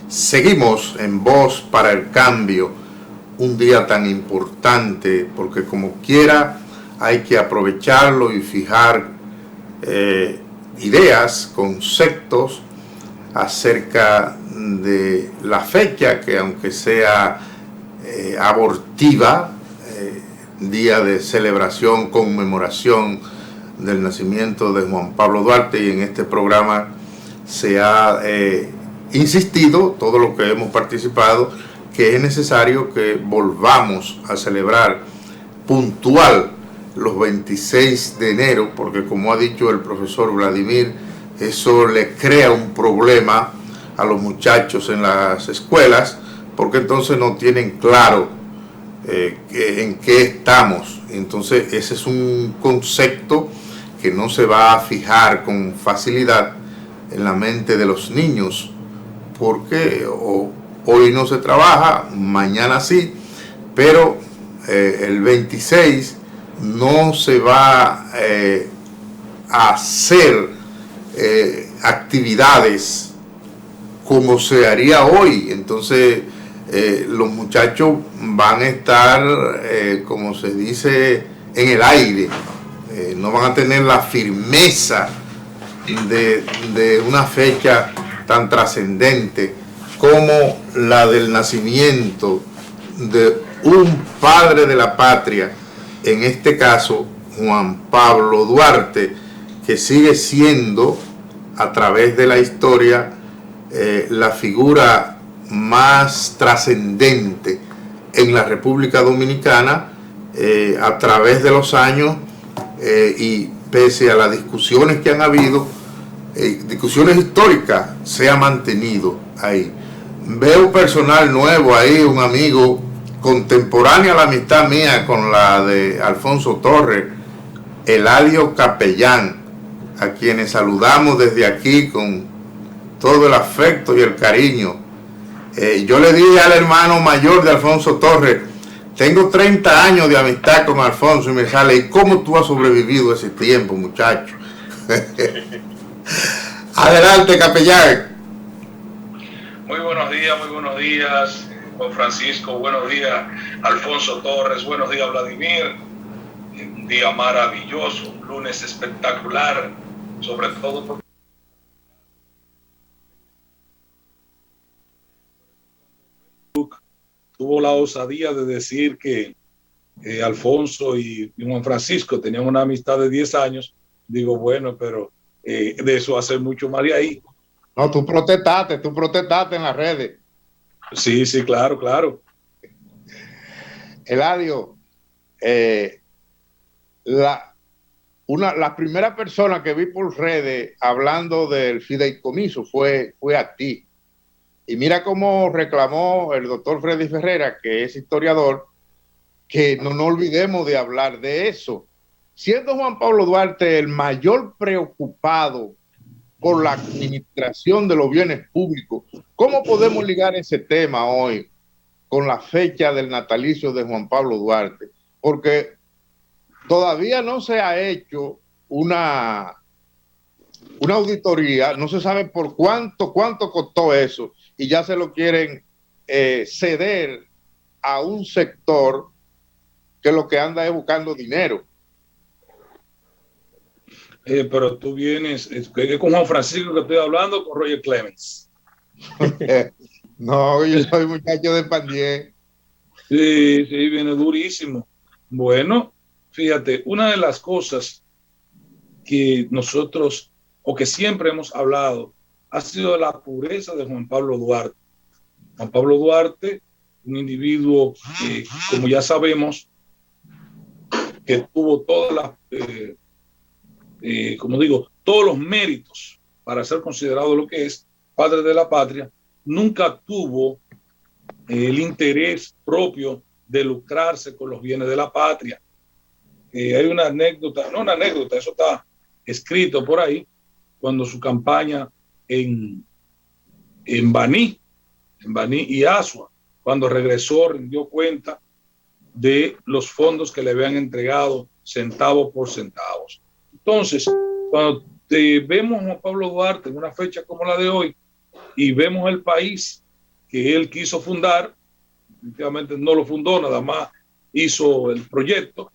Seguimos en Voz para el Cambio, un día tan importante porque como quiera hay que aprovecharlo y fijar ideas, conceptos acerca de la fecha que aunque sea abortiva, día de celebración, conmemoración del nacimiento de Juan Pablo Duarte, y en este programa se ha insistido, todo lo que hemos participado, que es necesario que volvamos a celebrar puntual los 26 de enero, porque como ha dicho el profesor Vladimir, eso le crea un problema a los muchachos en las escuelas, porque entonces no tienen claro en qué estamos. Entonces ese es un concepto que no se va a fijar con facilidad en la mente de los niños, porque hoy no se trabaja, mañana sí, pero el 26 no se va a hacer actividades como se haría hoy. Entonces los muchachos van a estar, como se dice, en el aire, no van a tener la firmeza de una fecha tan trascendente como la del nacimiento de un padre de la patria, en este caso Juan Pablo Duarte, que sigue siendo a través de la historia la figura más trascendente en la República Dominicana a través de los años, y pese a las discusiones que han habido, discusiones históricas, se ha mantenido ahí. Veo personal nuevo ahí, un amigo contemporáneo a la amistad mía con la de Alfonso Torres, Eladio Capellán, a quienes saludamos desde aquí con todo el afecto y el cariño. Yo le dije al hermano mayor de Alfonso Torres, tengo 30 años de amistad con Alfonso, y me sale, ¿y cómo tú has sobrevivido ese tiempo, muchacho? Adelante, capellán. Muy buenos días, Juan Francisco, buenos días, Alfonso Torres, buenos días, Vladimir. Un día maravilloso, un lunes espectacular, sobre todo porque tuvo la osadía de decir que Alfonso y Juan Francisco tenían una amistad de 10 años. Digo, bueno, pero de eso hace mucho más de ahí. No, tú protestaste en las redes. Sí, claro. Eladio, la primera persona que vi por redes hablando del fideicomiso fue a ti. Y mira cómo reclamó el doctor Freddy Ferrera, que es historiador, que no olvidemos de hablar de eso. Siendo Juan Pablo Duarte el mayor preocupado por la administración de los bienes públicos, ¿cómo podemos ligar ese tema hoy con la fecha del natalicio de Juan Pablo Duarte? Porque todavía no se ha hecho una auditoría, no se sabe por cuánto costó eso, y ya se lo quieren ceder a un sector que lo que anda es buscando dinero. Pero tú vienes, es con Juan Francisco que estoy hablando, con Roger Clemens. No, yo soy muchacho de Pandier. Sí, viene durísimo. Bueno, fíjate, una de las cosas que nosotros, o que siempre hemos hablado, ha sido la pureza de Juan Pablo Duarte. Juan Pablo Duarte, un individuo que, como ya sabemos, que tuvo todas las, como digo, todos los méritos para ser considerado lo que es padre de la patria, nunca tuvo el interés propio de lucrarse con los bienes de la patria. Hay una anécdota, eso está escrito por ahí, cuando su campaña en Baní y Asua, cuando regresó, rindió cuenta de los fondos que le habían entregado centavo por centavos. Entonces, cuando vemos a Juan Pablo Duarte en una fecha como la de hoy y vemos el país que él quiso fundar. Definitivamente no lo fundó, nada más hizo el proyecto.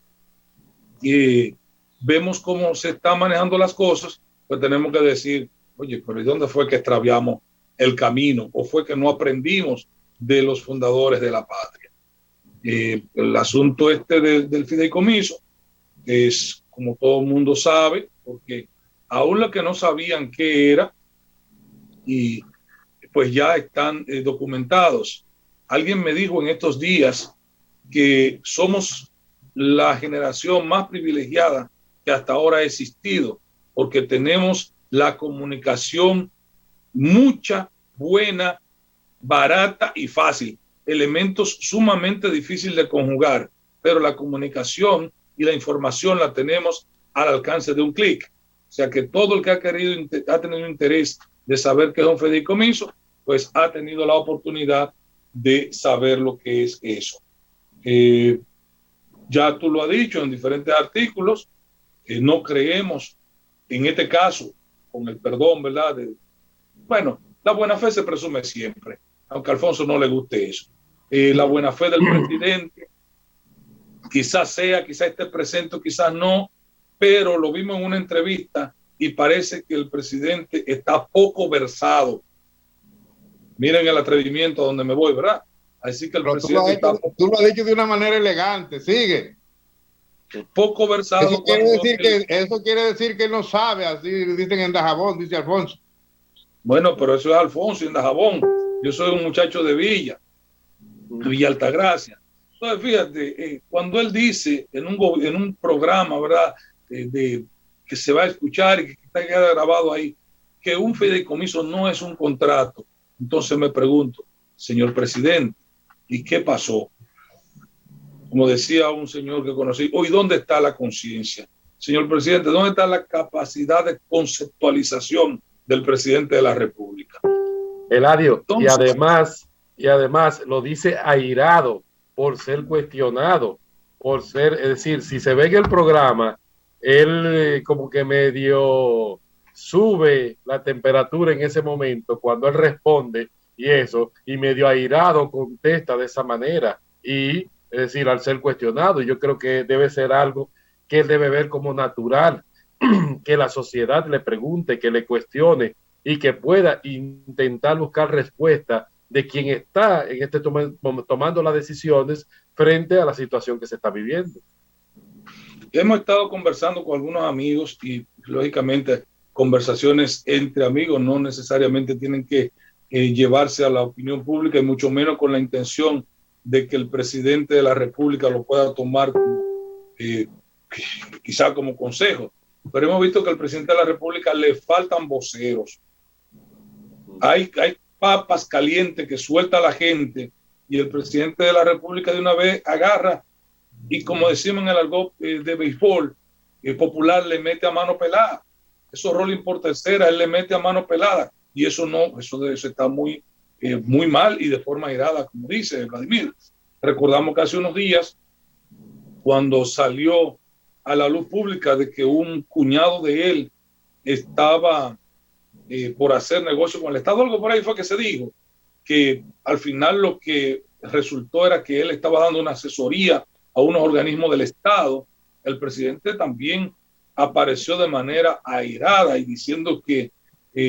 Y vemos cómo se están manejando las cosas, pues tenemos que decir, oye, pero ¿y dónde fue que extraviamos el camino? ¿O fue que no aprendimos de los fundadores de la patria? El asunto del fideicomiso es, como todo el mundo sabe, porque aún los que no sabían qué era, y pues ya están documentados. Alguien me dijo en estos días que somos la generación más privilegiada que hasta ahora ha existido, porque tenemos la comunicación mucha, buena, barata y fácil, elementos sumamente difíciles de conjugar, pero la comunicación y la información la tenemos al alcance de un clic. O sea que todo el que ha tenido interés de saber qué es un fideicomiso, pues ha tenido la oportunidad de saber lo que es eso. Ya tú lo has dicho en diferentes artículos, no creemos, en este caso, con el perdón, ¿verdad? Bueno, la buena fe se presume siempre, aunque a Alfonso no le guste eso. La buena fe del presidente, quizás esté presente, quizás no, pero lo vimos en una entrevista y parece que el presidente está poco versado. Miren el atrevimiento a donde me voy, ¿verdad? Así que el Pero presidente tú lo has dicho de una manera elegante, sigue. Poco versado. Eso quiere decir que no sabe, así dicen en Dajabón, dice Alfonso. Bueno, pero eso es Alfonso en Dajabón. Yo soy un muchacho de Villa Altagracia. Entonces, fíjate, cuando él dice en un programa, ¿verdad? Que se va a escuchar y que está grabado ahí, que un fideicomiso no es un contrato. Entonces me pregunto, señor presidente, ¿y qué pasó? Como decía un señor que conocí, hoy, ¿dónde está la conciencia? Señor presidente, ¿dónde está la capacidad de conceptualización del presidente de la República? Eladio, Entonces, y además lo dice airado por ser cuestionado, es decir, si se ve en el programa, él como que medio sube la temperatura en ese momento cuando él responde y medio airado contesta de esa manera, es decir, al ser cuestionado, yo creo que debe ser algo que él debe ver como natural, que la sociedad le pregunte, que le cuestione y que pueda intentar buscar respuesta de quien está en tomando las decisiones frente a la situación que se está viviendo. Hemos estado conversando con algunos amigos y, lógicamente, conversaciones entre amigos no necesariamente tienen que llevarse a la opinión pública y mucho menos con la intención de que el presidente de la República lo pueda tomar quizá como consejo. Pero hemos visto que al presidente de la República le faltan voceros. Hay papas calientes que suelta la gente y el presidente de la República de una vez agarra y, como decimos en el argot de béisbol popular, le mete a mano pelada. Eso rolling por tercera, él le mete a mano pelada y eso está muy mal y de forma airada, como dice Vladimir. Recordamos que hace unos días, cuando salió a la luz pública de que un cuñado de él estaba por hacer negocio con el Estado, algo por ahí fue que se dijo, que al final lo que resultó era que él estaba dando una asesoría a unos organismos del Estado. El presidente también apareció de manera airada y diciendo que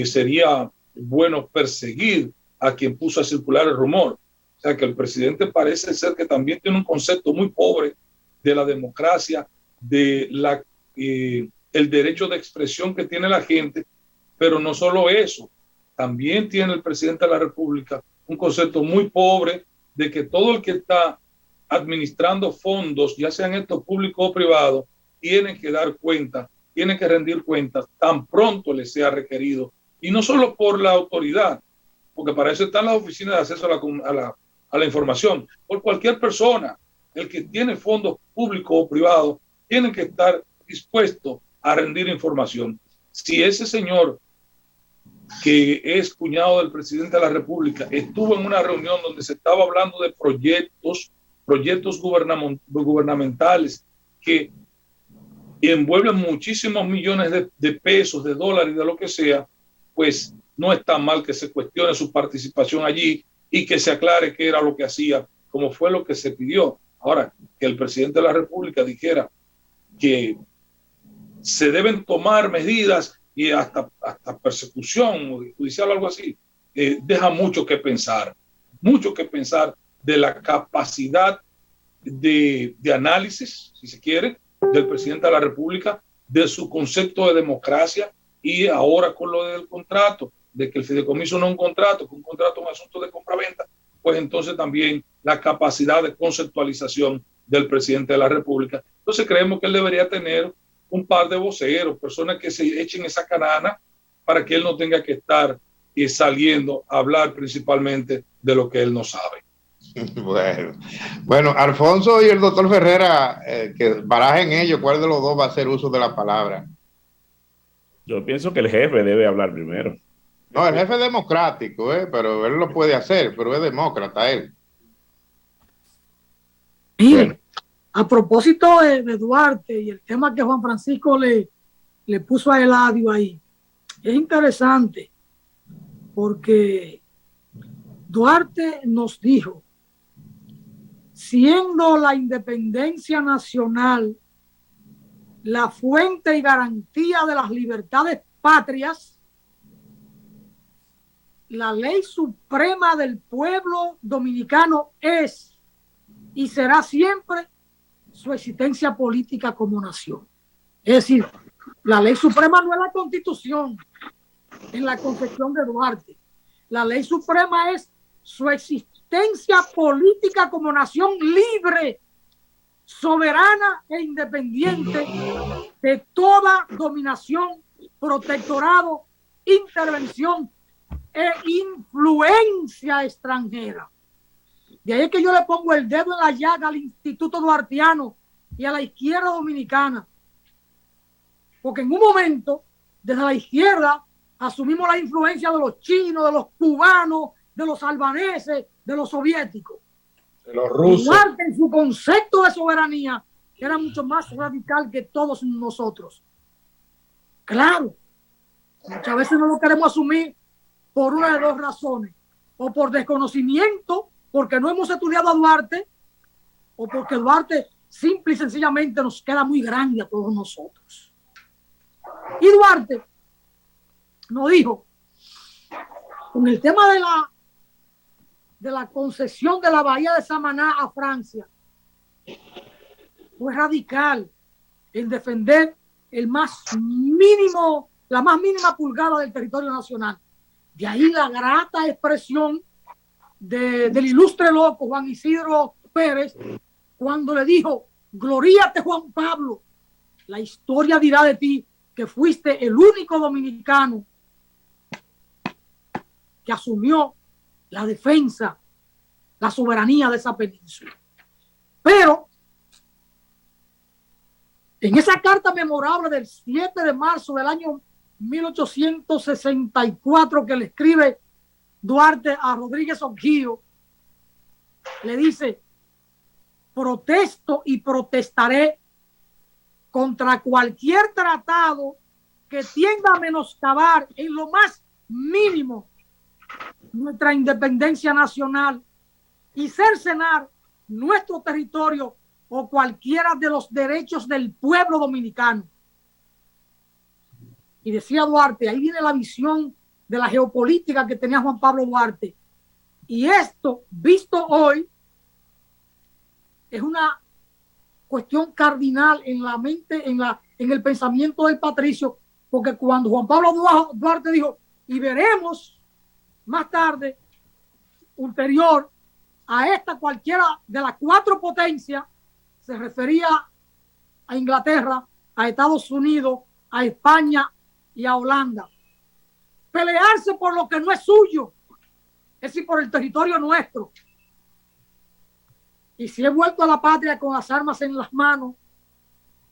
sería bueno perseguir a quien puso a circular el rumor. O sea que el presidente parece ser que también tiene un concepto muy pobre de la democracia, de el derecho de expresión que tiene la gente, pero no solo eso, también tiene el presidente de la República un concepto muy pobre de que todo el que está administrando fondos, ya sean estos públicos o privados, tiene que dar cuenta, tiene que rendir cuentas tan pronto le sea requerido, y no solo por la autoridad, porque para eso están las oficinas de acceso a la información, por cualquier persona. El que tiene fondos públicos o privados tiene que estar dispuesto a rendir información. Si ese señor, que es cuñado del presidente de la República, estuvo en una reunión donde se estaba hablando de proyectos gubernamentales que envuelven muchísimos millones de pesos, de dólares, de lo que sea, pues no está mal que se cuestione su participación allí y que se aclare qué era lo que hacía, como fue lo que se pidió. Ahora, que el presidente de la República dijera que se deben tomar medidas y hasta persecución judicial o algo así, deja mucho que pensar de la capacidad de análisis, si se quiere, del presidente de la República, de su concepto de democracia, y ahora con lo del contrato, de que el fideicomiso no es un contrato, que un contrato es un asunto de compraventa, pues entonces también la capacidad de conceptualización del presidente de la República. Entonces creemos que él debería tener un par de voceros, personas que se echen esa canana para que él no tenga que estar saliendo a hablar principalmente de lo que él no sabe. Bueno, Alfonso y el doctor Ferreira, que barajen ellos cuál de los dos va a hacer uso de la palabra. Yo pienso que el jefe debe hablar primero. No, el jefe es democrático, pero él lo puede hacer, pero es demócrata él. Mire, bueno, a propósito de Duarte y el tema que Juan Francisco le puso a Eladio ahí, es interesante porque Duarte nos dijo, siendo la independencia nacional la fuente y garantía de las libertades patrias, la ley suprema del pueblo dominicano es y será siempre su existencia política como nación. Es decir, la ley suprema no es la Constitución en la concepción de Duarte. La ley suprema es su existencia política como nación libre, soberana e independiente de toda dominación, protectorado, intervención e influencia extranjera. De ahí que yo le pongo el dedo en la llaga al Instituto Duartiano y a la izquierda dominicana, porque en un momento desde la izquierda asumimos la influencia de los chinos, de los cubanos, de los albaneses, de los soviéticos, de los rusos. Igual que en su concepto de soberanía era mucho más radical que todos nosotros. Claro, muchas veces no lo queremos asumir por una de dos razones, o por desconocimiento, porque no hemos estudiado a Duarte, o porque Duarte simple y sencillamente nos queda muy grande a todos nosotros. Y Duarte nos dijo, con el tema de la concesión de la bahía de Samaná a Francia, fue radical en defender la más mínima pulgada del territorio nacional. De ahí la grata expresión del ilustre loco Juan Isidro Pérez, cuando le dijo, gloríate Juan Pablo, la historia dirá de ti que fuiste el único dominicano que asumió la defensa, la soberanía de esa península. Pero en esa carta memorable del 7 de marzo del año 1864 que le escribe Duarte a Rodríguez Ongío, le dice, protesto y protestaré contra cualquier tratado que tienda a menoscabar en lo más mínimo nuestra independencia nacional y cercenar nuestro territorio o cualquiera de los derechos del pueblo dominicano. Y decía Duarte, ahí viene la visión de la geopolítica que tenía Juan Pablo Duarte. Y esto, visto hoy, es una cuestión cardinal en la mente, en el pensamiento del patricio, porque cuando Juan Pablo Duarte dijo, y veremos más tarde, ulterior a esta cualquiera de las cuatro potencias, se refería a Inglaterra, a Estados Unidos, a España y a Holanda. Pelearse por lo que no es suyo, es decir, por el territorio nuestro. Y si he vuelto a la patria con las armas en las manos,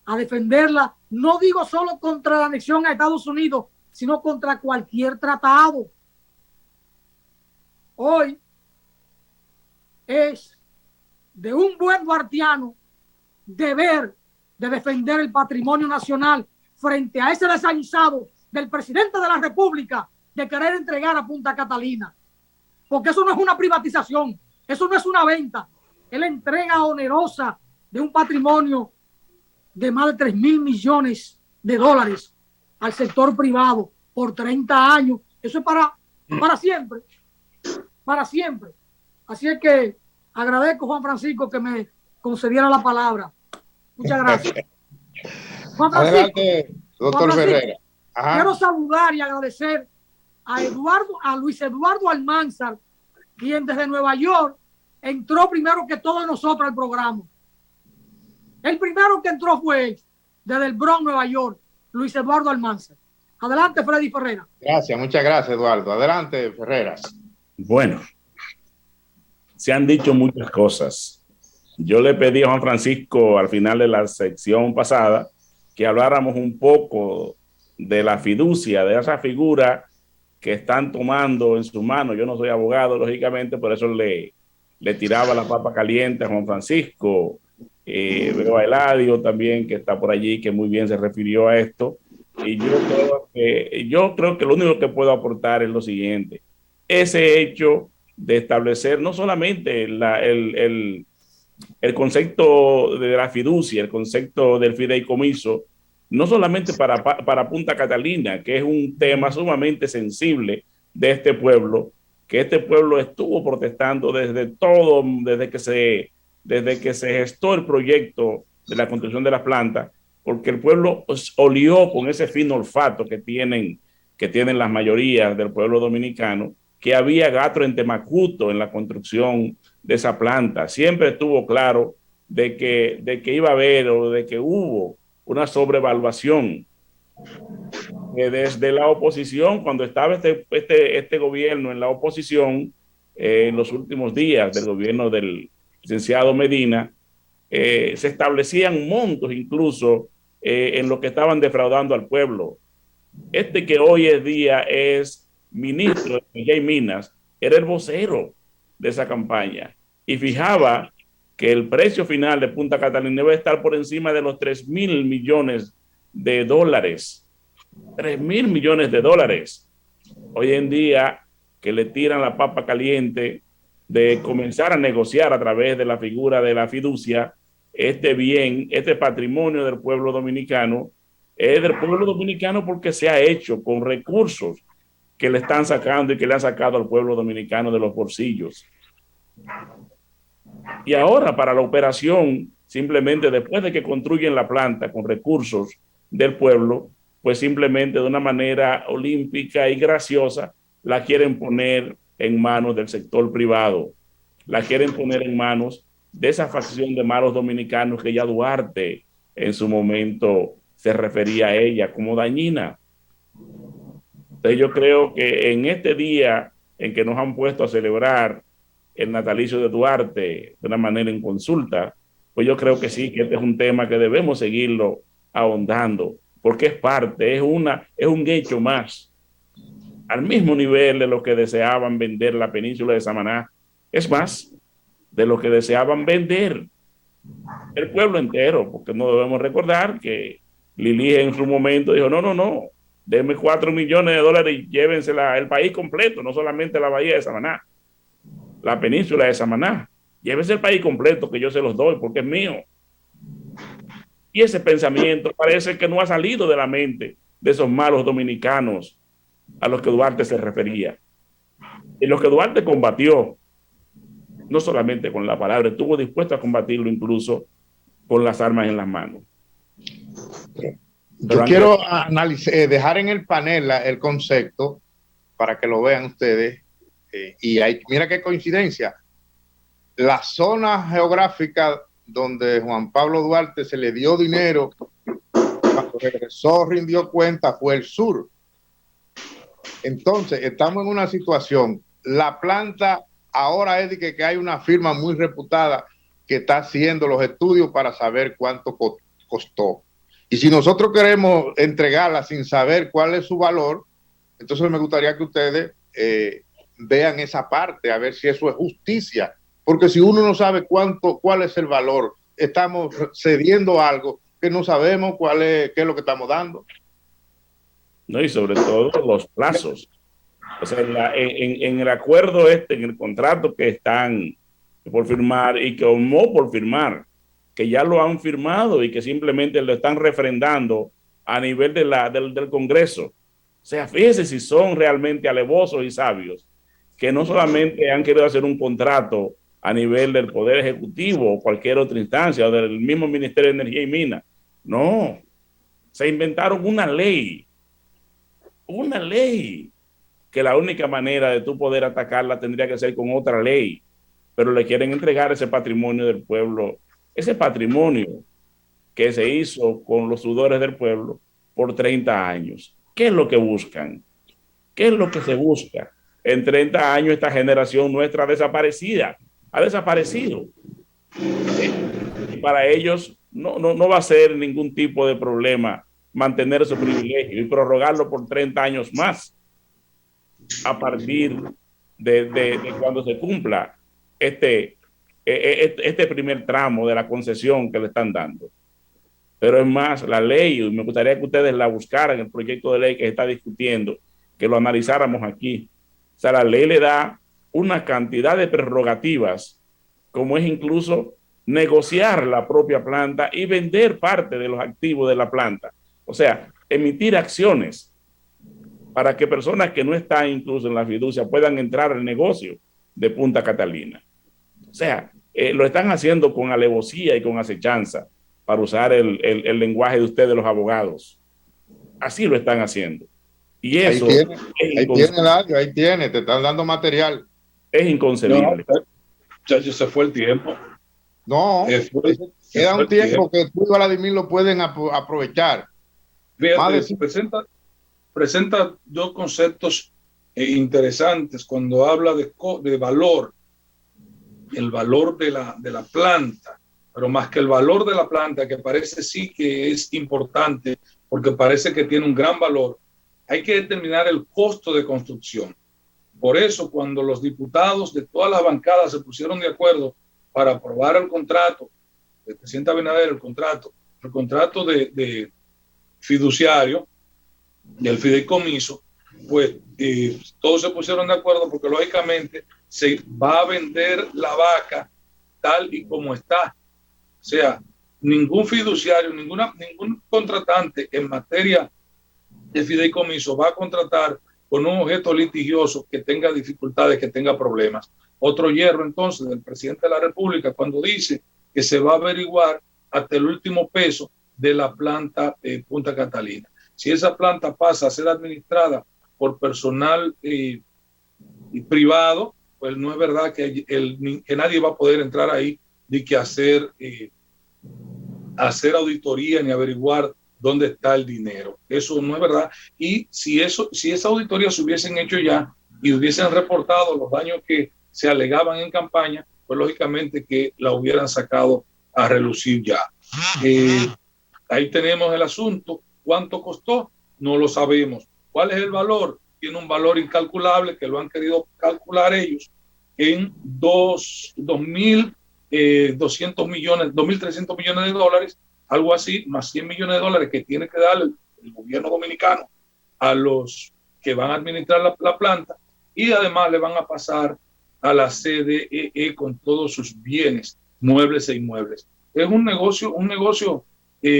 a defenderla, no digo solo contra la anexión a Estados Unidos, sino contra cualquier tratado. Hoy es de un buen duartiano deber de defender el patrimonio nacional frente a ese desaguisado del presidente de la República de querer entregar a Punta Catalina. porque eso no es una privatización, eso no es una venta, es la entrega onerosa de un patrimonio de más de 3.000 millones de dólares al sector privado por 30 años. Eso es para siempre, para siempre. Así es que agradezco, Juan Francisco, que me concediera la palabra. Muchas gracias. Juan Francisco, adelante, doctor Ferreira. Ajá. Quiero saludar y agradecer a Luis Eduardo Almanzar, quien desde Nueva York entró primero que todos nosotros al programa. El primero que entró fue él, desde el Bronx, Nueva York, Luis Eduardo Almanzar. Adelante, Freddy Ferreira. Gracias, muchas gracias, Eduardo. Adelante, Ferreras. Bueno, se han dicho muchas cosas. Yo le pedí a Juan Francisco al final de la sección pasada que habláramos un poco de la fiducia, de esa figura que están tomando en su mano. Yo no soy abogado, lógicamente, por eso le tiraba la papa caliente a Juan Francisco. Veo a Eladio también, que está por allí, que muy bien se refirió a esto. Y yo creo que lo único que puedo aportar es lo siguiente: ese hecho de establecer no solamente el concepto de la fiducia, el concepto del fideicomiso, no solamente para Punta Catalina, que es un tema sumamente sensible de este pueblo, que este pueblo estuvo protestando desde que se gestó el proyecto de la construcción de las plantas, porque el pueblo olió con ese fino olfato que tienen las mayorías del pueblo dominicano, que había gato en Temacuto en la construcción de esa planta. Siempre estuvo claro de que iba a haber o de que hubo una sobrevaluación. Desde la oposición, cuando estaba este gobierno en la oposición, en los últimos días del gobierno del licenciado Medina, se establecían montos incluso en lo que estaban defraudando al pueblo. Que hoy en día es ministro de Energía y Minas, era el vocero de esa campaña y fijaba que el precio final de Punta Catalina debe estar por encima de los 3.000 millones de dólares. 3.000 millones de dólares. Hoy en día, que le tiran la papa caliente de comenzar a negociar a través de la figura de la fiducia, este bien, este patrimonio del pueblo dominicano, es del pueblo dominicano porque se ha hecho con recursos que le están sacando y que le han sacado al pueblo dominicano de los bolsillos. Y ahora, para la operación, simplemente después de que construyen la planta con recursos del pueblo, pues simplemente de una manera olímpica y graciosa la quieren poner en manos del sector privado, la quieren poner en manos de esa facción de malos dominicanos que ya Duarte en su momento se refería a ella como dañina. Entonces yo creo que en este día en que nos han puesto a celebrar el natalicio de Duarte de una manera en consulta, pues yo creo que sí, que este es un tema que debemos seguirlo ahondando, porque es parte, es un hecho más, al mismo nivel de lo que deseaban vender la península de Samaná, es más, de lo que deseaban vender el pueblo entero, porque no debemos recordar que Lili en su momento dijo, no, denme 4 millones de dólares y llévensela el país completo, no solamente la bahía de Samaná, la península de Samaná, llévense el país completo que yo se los doy porque es mío. Y ese pensamiento parece que no ha salido de la mente de esos malos dominicanos a los que Duarte se refería. Y los que Duarte combatió, no solamente con la palabra, estuvo dispuesto a combatirlo incluso con las armas en las manos. Yo quiero dejar en el panel el concepto para que lo vean ustedes. Mira qué coincidencia. La zona geográfica donde Juan Pablo Duarte se le dio dinero cuando regresó, rindió cuenta, fue el sur. Entonces, estamos en una situación. La planta ahora es de que hay una firma muy reputada que está haciendo los estudios para saber cuánto costó. Y si nosotros queremos entregarla sin saber cuál es su valor, entonces me gustaría que ustedes vean esa parte, a ver si eso es justicia. Porque si uno no sabe cuál es el valor, estamos cediendo algo que no sabemos qué es lo que estamos dando. No, y sobre todo los plazos. O sea, en el acuerdo en el contrato que están por firmar y que no por firmar, que ya lo han firmado y que simplemente lo están refrendando a nivel del Congreso. O sea, fíjense si son realmente alevosos y sabios, que no solamente han querido hacer un contrato a nivel del Poder Ejecutivo o cualquier otra instancia o del mismo Ministerio de Energía y Minas. No, se inventaron una ley que la única manera de tú poder atacarla tendría que ser con otra ley, pero le quieren entregar ese patrimonio del pueblo, ese patrimonio que se hizo con los sudores del pueblo por 30 años. ¿Qué es lo que buscan? ¿Qué es lo que se busca? En 30 años esta generación nuestra desaparecida, ha desaparecido. Y para ellos no va a ser ningún tipo de problema mantener su privilegio y prorrogarlo por 30 años más a partir de cuando se cumpla este primer tramo de la concesión que le están dando. Pero es más, la ley, y me gustaría que ustedes la buscaran, el proyecto de ley que se está discutiendo, que lo analizáramos aquí. O sea, la ley le da una cantidad de prerrogativas, como es incluso negociar la propia planta y vender parte de los activos de la planta. O sea, emitir acciones para que personas que no están incluso en la fiducia puedan entrar al negocio de Punta Catalina. O sea, lo están haciendo con alevosía y con acechanza, para usar el lenguaje de ustedes, los abogados. Así lo están haciendo. Y eso ahí tiene, te están dando material. Es inconcebible. Ya se fue el tiempo. No, queda un tiempo que tú y Vladimir lo pueden aprovechar. Fíjate, presenta dos conceptos interesantes cuando habla de valor. El valor de la planta, pero más que el valor de la planta, que parece sí que es importante, porque parece que tiene un gran valor, hay que determinar el costo de construcción. Por eso, cuando los diputados de todas las bancadas se pusieron de acuerdo para aprobar el contrato, el presidente Abinader, el contrato de fiduciario, del fideicomiso, pues todos se pusieron de acuerdo porque lógicamente se va a vender la vaca tal y como está. O sea, ningún fiduciario, ningún contratante en materia de fideicomiso va a contratar con un objeto litigioso que tenga dificultades, que tenga problemas. Otro hierro entonces del presidente de la República cuando dice que se va a averiguar hasta el último peso de la planta Punta Catalina. Si esa planta pasa a ser administrada por personal privado, pues no es verdad que nadie va a poder entrar ahí ni que hacer auditoría ni averiguar dónde está el dinero. Eso no es verdad. Y si esa auditoría se hubiesen hecho ya y hubiesen reportado los daños que se alegaban en campaña, pues lógicamente que la hubieran sacado a relucir ya. Ahí tenemos el asunto. ¿Cuánto costó? No lo sabemos. ¿Cuál es el valor? Tiene un valor incalculable que lo han querido calcular ellos en 2.200 millones, 2.300 millones de dólares, algo así, más 100 millones de dólares que tiene que dar el gobierno dominicano a los que van a administrar la planta, y además le van a pasar a la CDEE con todos sus bienes, muebles e inmuebles. Es un negocio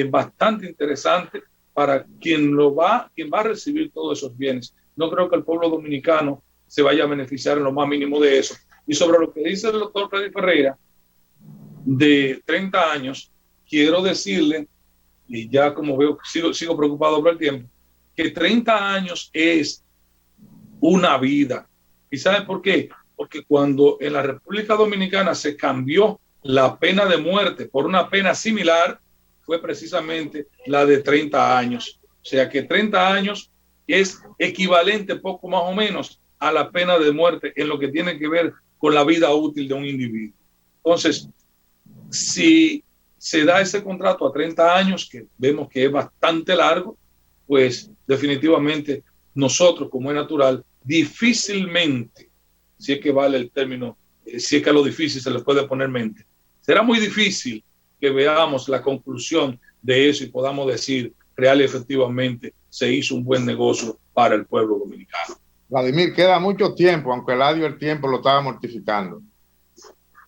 bastante interesante para quien va a recibir todos esos bienes. No creo que el pueblo dominicano se vaya a beneficiar en lo más mínimo de eso. Y sobre lo que dice el doctor Freddy Ferreira, de 30 años, quiero decirle, y ya como veo, sigo preocupado por el tiempo, que 30 años es una vida. ¿Y sabe por qué? Porque cuando en la República Dominicana se cambió la pena de muerte por una pena similar, fue precisamente la de 30 años. O sea que 30 años es equivalente poco más o menos a la pena de muerte en lo que tiene que ver con la vida útil de un individuo. Entonces, si se da ese contrato a 30 años, que vemos que es bastante largo, pues definitivamente nosotros, como es natural, difícilmente, si es que vale el término, si es que a lo difícil se le puede poner mente, será muy difícil que veamos la conclusión de eso y podamos decir real y efectivamente se hizo un buen negocio para el pueblo dominicano. Vladimir, queda mucho tiempo, aunque el tiempo lo estaba mortificando.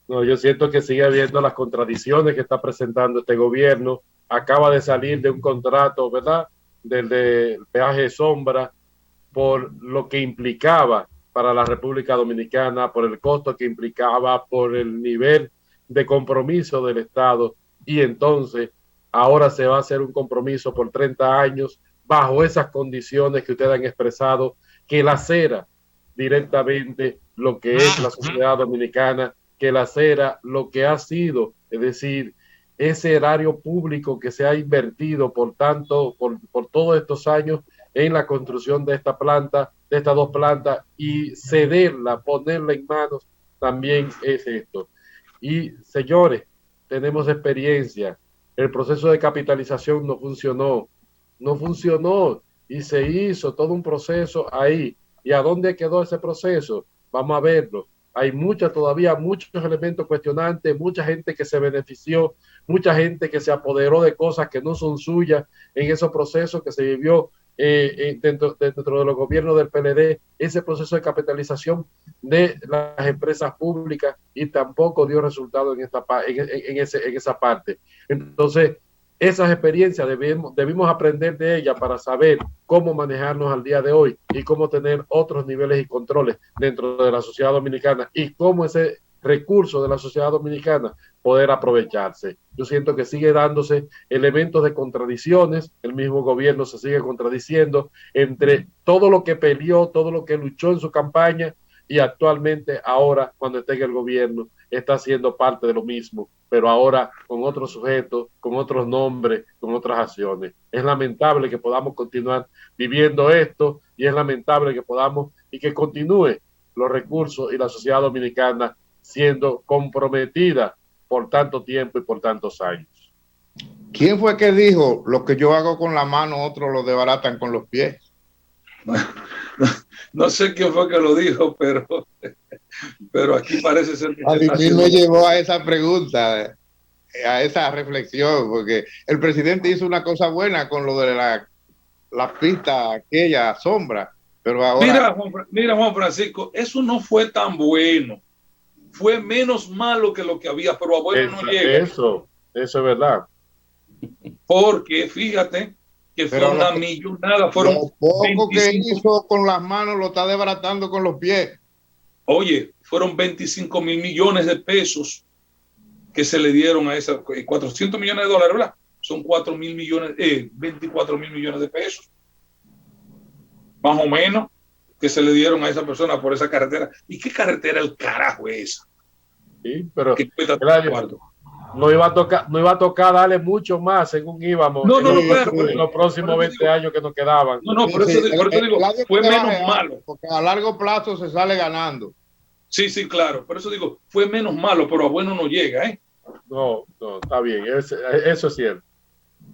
No, yo siento que sigue habiendo las contradicciones que está presentando este gobierno. Acaba de salir de un contrato, ¿verdad? Del peaje sombra, por lo que implicaba para la República Dominicana, por el costo que implicaba, por el nivel de compromiso del Estado. Y entonces ahora se va a hacer un compromiso por 30 años bajo esas condiciones que ustedes han expresado, que lacera directamente lo que es la sociedad dominicana, que lacera lo que ha sido, es decir, ese erario público que se ha invertido por todos estos años en la construcción de esta planta, de estas dos plantas, y cederla, ponerla en manos, también es esto. Y señores, tenemos experiencia. El proceso de capitalización no funcionó y se hizo todo un proceso ahí. ¿Y a dónde quedó ese proceso? Vamos a verlo. Hay todavía muchos elementos cuestionantes, mucha gente que se benefició, mucha gente que se apoderó de cosas que no son suyas en esos procesos que se vivió dentro de los gobiernos del PLD, ese proceso de capitalización de las empresas públicas, y tampoco dio resultado en esa parte. Entonces, esas experiencias debimos aprender de ellas para saber cómo manejarnos al día de hoy y cómo tener otros niveles y controles dentro de la sociedad dominicana, y cómo ese recurso de la sociedad dominicana poder aprovecharse. Yo siento que sigue dándose elementos de contradicciones, el mismo gobierno se sigue contradiciendo entre todo lo que peleó, todo lo que luchó en su campaña, y actualmente ahora, cuando está en el gobierno, está siendo parte de lo mismo, pero ahora con otros sujetos, con otros nombres, con otras acciones. Es lamentable que podamos continuar viviendo esto, y es lamentable que podamos y que continúe los recursos y la sociedad dominicana siendo comprometida por tanto tiempo y por tantos años. ¿Quién fue que dijo, lo que yo hago con la mano, otros lo desbaratan con los pies? No sé quién fue que lo dijo, pero aquí parece ser que... A mí me llevó a esa pregunta, a esa reflexión, porque el presidente hizo una cosa buena con lo de la pista aquella sombra, pero ahora... Mira, Juan Francisco, eso no fue tan bueno. Fue menos malo que lo que había, pero a bueno no llega. Eso es verdad. Porque fíjate que fue una millonada. Fueron lo poco 25, que hizo con las manos lo está desbaratando con los pies. Oye, fueron 25 mil millones de pesos que se le dieron a esas 400 millones de dólares, ¿verdad? Son 4 mil millones, 24 mil millones de pesos, más o menos, que se le dieron a esa persona por esa carretera. ¿Y qué carretera el carajo es esa? Sí, pero claro, no iba a tocar darle mucho más según íbamos en los próximos 20 años que nos quedaban. Por eso digo, fue menos malo. Porque a largo plazo se sale ganando. Sí, claro. Por eso digo, fue menos malo, pero a bueno no llega, ¿eh? No, está bien. Eso es cierto.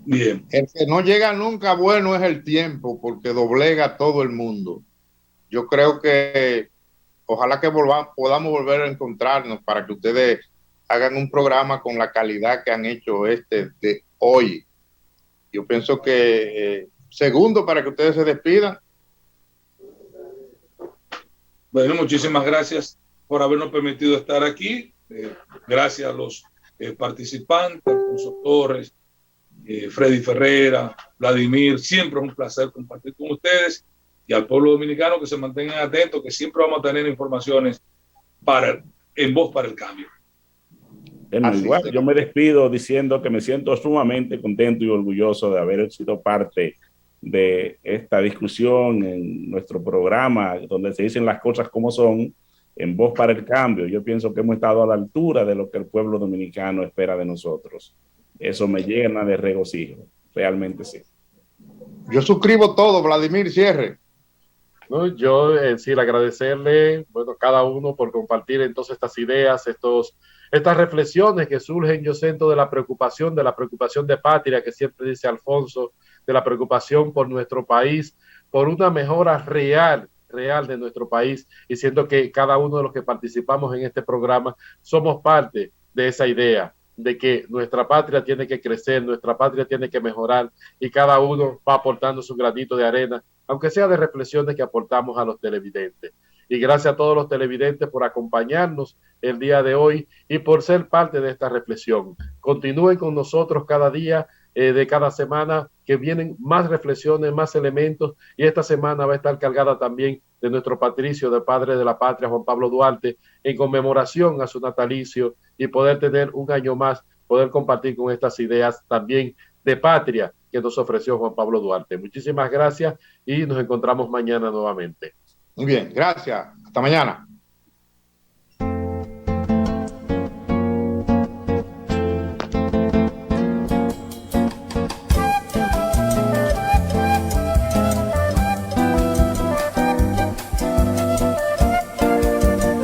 Bien. El que no llega nunca bueno es el tiempo, porque doblega a todo el mundo. Yo creo que ojalá que podamos volver a encontrarnos para que ustedes hagan un programa con la calidad que han hecho de hoy. Yo pienso que segundo, para que ustedes se despidan. Bueno, muchísimas gracias por habernos permitido estar aquí. Gracias a los participantes, Alfonso Torres, Freddy Ferreira, Vladimir. Siempre es un placer compartir con ustedes, y al pueblo dominicano que se mantengan atentos, que siempre vamos a tener informaciones en Voz para el Cambio. Igual, yo me despido diciendo que me siento sumamente contento y orgulloso de haber sido parte de esta discusión en nuestro programa, donde se dicen las cosas como son, en Voz para el Cambio. Yo pienso que hemos estado a la altura de lo que el pueblo dominicano espera de nosotros. Eso me llena de regocijo, realmente sí. Yo suscribo todo, Vladimir, cierre. No, yo agradecerle, cada uno por compartir entonces estas ideas, estas reflexiones que surgen, yo siento, de la preocupación de patria, que siempre dice Alfonso, de la preocupación por nuestro país, por una mejora real de nuestro país, y siento que cada uno de los que participamos en este programa somos parte de esa idea, de que nuestra patria tiene que crecer, nuestra patria tiene que mejorar, y cada uno va aportando su granito de arena aunque sea de reflexiones que aportamos a los televidentes. Y gracias a todos los televidentes por acompañarnos el día de hoy y por ser parte de esta reflexión. Continúen con nosotros cada día de cada semana, que vienen más reflexiones, más elementos, y esta semana va a estar cargada también de nuestro patricio, de padre de la patria, Juan Pablo Duarte, en conmemoración a su natalicio, y poder tener un año más, poder compartir con estas ideas también de patria que nos ofreció Juan Pablo Duarte. Muchísimas gracias y nos encontramos mañana nuevamente. Muy bien, gracias. Hasta mañana.